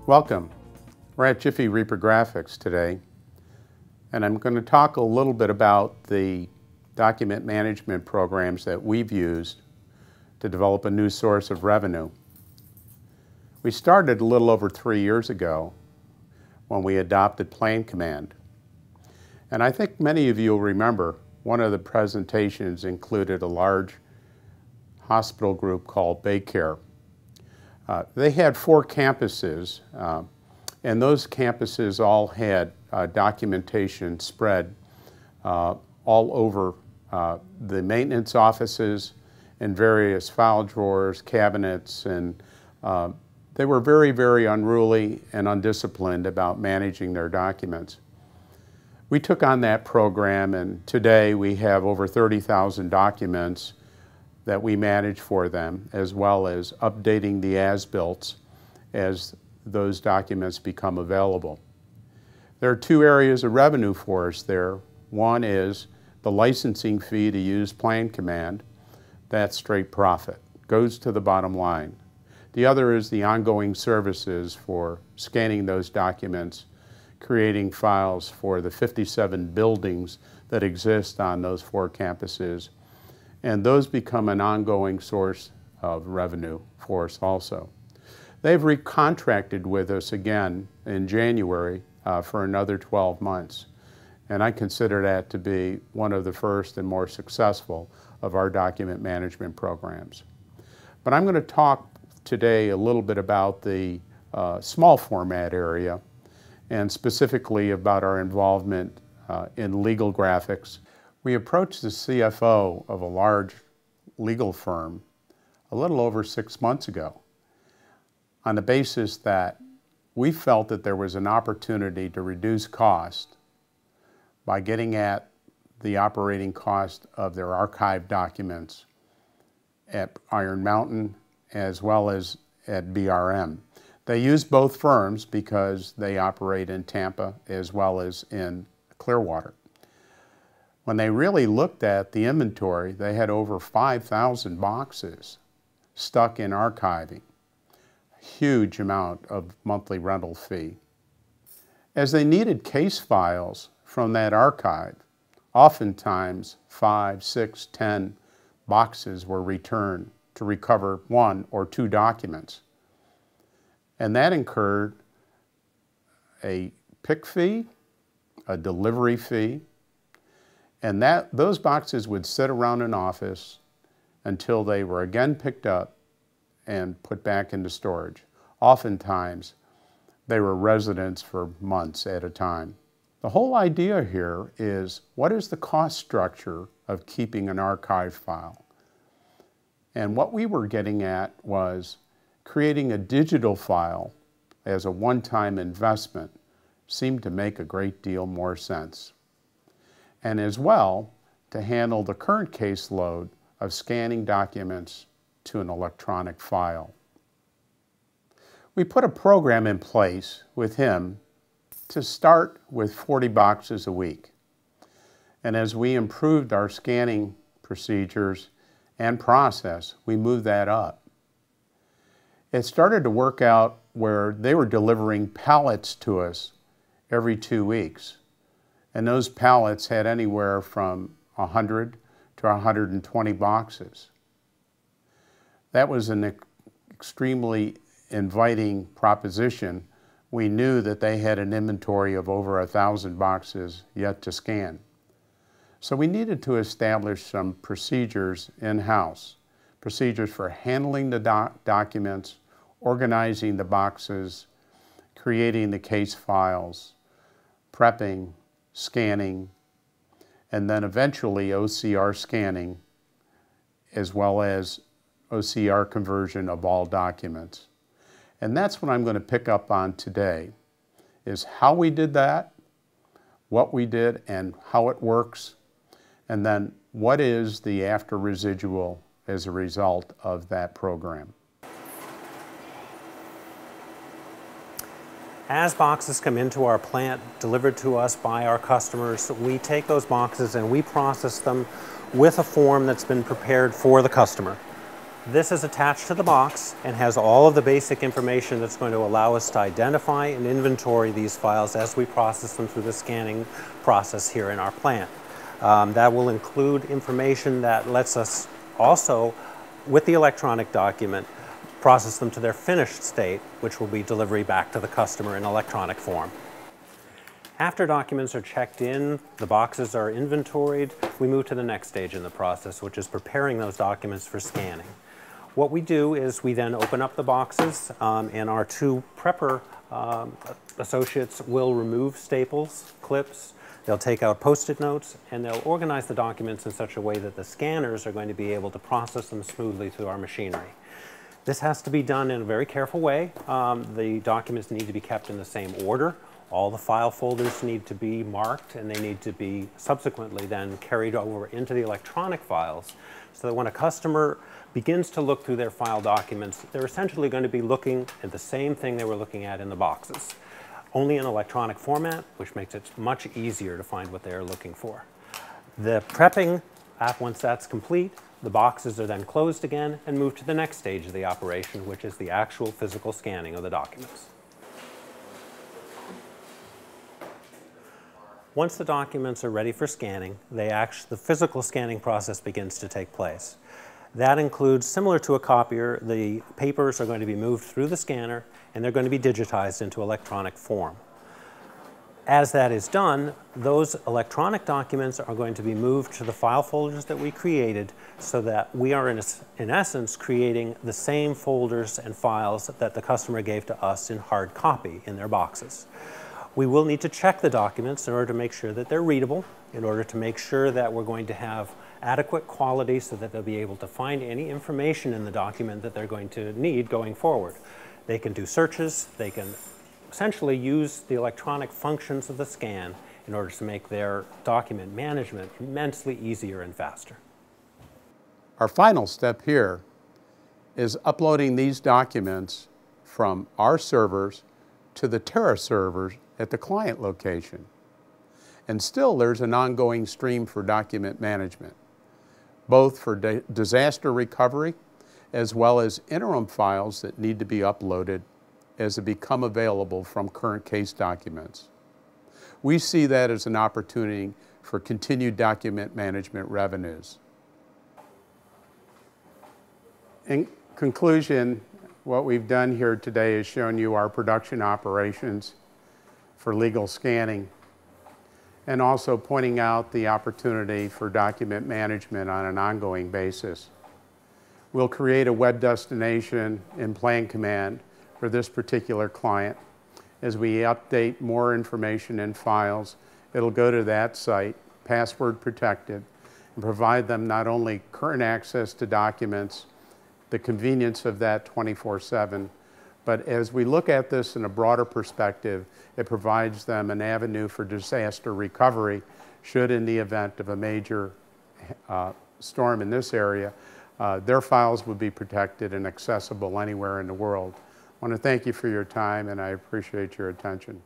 Welcome. We're at Jiffy Reprographics today, and I'm going to talk a little bit about the document management programs that we've used to develop a new source of revenue. We started a little over 3 years ago when we adopted Plan Command. And I think many of you will remember one of the presentations included a large hospital group called Baycare. They had 4 campuses, and those campuses all had documentation spread all over the maintenance offices and various file drawers, cabinets, and they were very, very unruly and undisciplined about managing their documents. We took on that program, and today we have over 30,000 documents that we manage for them, as well as updating the as-built as those documents become available. There are 2 areas of revenue for us there. One is the licensing fee to use Plan Command. That's straight profit, goes to the bottom line. The other is the ongoing services for scanning those documents, creating files for the 57 buildings that exist on those 4 campuses, and those become an ongoing source of revenue for us also. They've recontracted with us again in January for another 12 months, and I consider that to be one of the first and more successful of our document management programs. But I'm going to talk today a little bit about the small format area, and specifically about our involvement in legal graphics. We approached the CFO of a large legal firm a little over 6 months ago on the basis that we felt that there was an opportunity to reduce cost by getting at the operating cost of their archived documents at Iron Mountain as well as at BRM. They use both firms because they operate in Tampa as well as in Clearwater. When they really looked at the inventory, they had over 5,000 boxes stuck in archiving, huge amount of monthly rental fee. As they needed case files from that archive, oftentimes 5, 6, 10 boxes were returned to recover 1 or 2 documents. And that incurred a pick fee, a delivery fee, and those boxes would sit around an office until they were again picked up and put back into storage. Oftentimes, they were residents for months at a time. The whole idea here is, what is the cost structure of keeping an archive file? And what we were getting at was creating a digital file as a one-time investment seemed to make a great deal more sense. And as well, to handle the current caseload of scanning documents to an electronic file. We put a program in place with him to start with 40 boxes a week. And as we improved our scanning procedures and process, we moved that up. It started to work out where they were delivering pallets to us every 2 weeks. And those pallets had anywhere from 100 to 120 boxes. That was an extremely inviting proposition. We knew that they had an inventory of over 1,000 boxes yet to scan. So we needed to establish some procedures in-house, procedures for handling the documents, organizing the boxes, creating the case files, prepping, scanning, and then eventually OCR scanning, as well as OCR conversion of all documents. And that's what I'm going to pick up on today, is how we did that, what we did, and how it works, and then what is the after residual as a result of that program. As boxes come into our plant, delivered to us by our customers, we take those boxes and we process them with a form that's been prepared for the customer. This is attached to the box and has all of the basic information that's going to allow us to identify and inventory these files as we process them through the scanning process here in our plant. That will include information that lets us also, with the electronic document, process them to their finished state, which will be delivery back to the customer in electronic form. After documents are checked in, the boxes are inventoried, we move to the next stage in the process, which is preparing those documents for scanning. What we do is we then open up the boxes, and our two prepper associates will remove staples, clips, they'll take out Post-it notes, and they'll organize the documents in such a way that the scanners are going to be able to process them smoothly through our machinery. This has to be done in a very careful way. The documents need to be kept in the same order. All the file folders need to be marked, and they need to be subsequently then carried over into the electronic files, so that when a customer begins to look through their file documents, they're essentially going to be looking at the same thing they were looking at in the boxes, only in electronic format, which makes it much easier to find what they are looking for. The prepping, once that's complete, the boxes are then closed again and moved to the next stage of the operation, which is the actual physical scanning of the documents. Once the documents are ready for scanning, the physical scanning process begins to take place. That includes, similar to a copier, the papers are going to be moved through the scanner and they're going to be digitized into electronic form. As that is done, those electronic documents are going to be moved to the file folders that we created, so that we are in essence creating the same folders and files that the customer gave to us in hard copy in their boxes. We will need to check the documents in order to make sure that they're readable, in order to make sure that we're going to have adequate quality so that they'll be able to find any information in the document that they're going to need going forward. They can do searches, they can essentially use the electronic functions of the scan in order to make their document management immensely easier and faster. Our final step here is uploading these documents from our servers to the Terra servers at the client location. And still there's an ongoing stream for document management, both for disaster recovery as well as interim files that need to be uploaded as they become available from current case documents. We see that as an opportunity for continued document management revenues. In conclusion, what we've done here today is shown you our production operations for legal scanning, and also pointing out the opportunity for document management on an ongoing basis. We'll create a web destination in Plan Command for this particular client. As we update more information in files, it'll go to that site, password protected, and provide them not only current access to documents, the convenience of that 24/7, but as we look at this in a broader perspective, it provides them an avenue for disaster recovery should, in the event of a major storm in this area, their files would be protected and accessible anywhere in the world. I want to thank you for your time, and I appreciate your attention.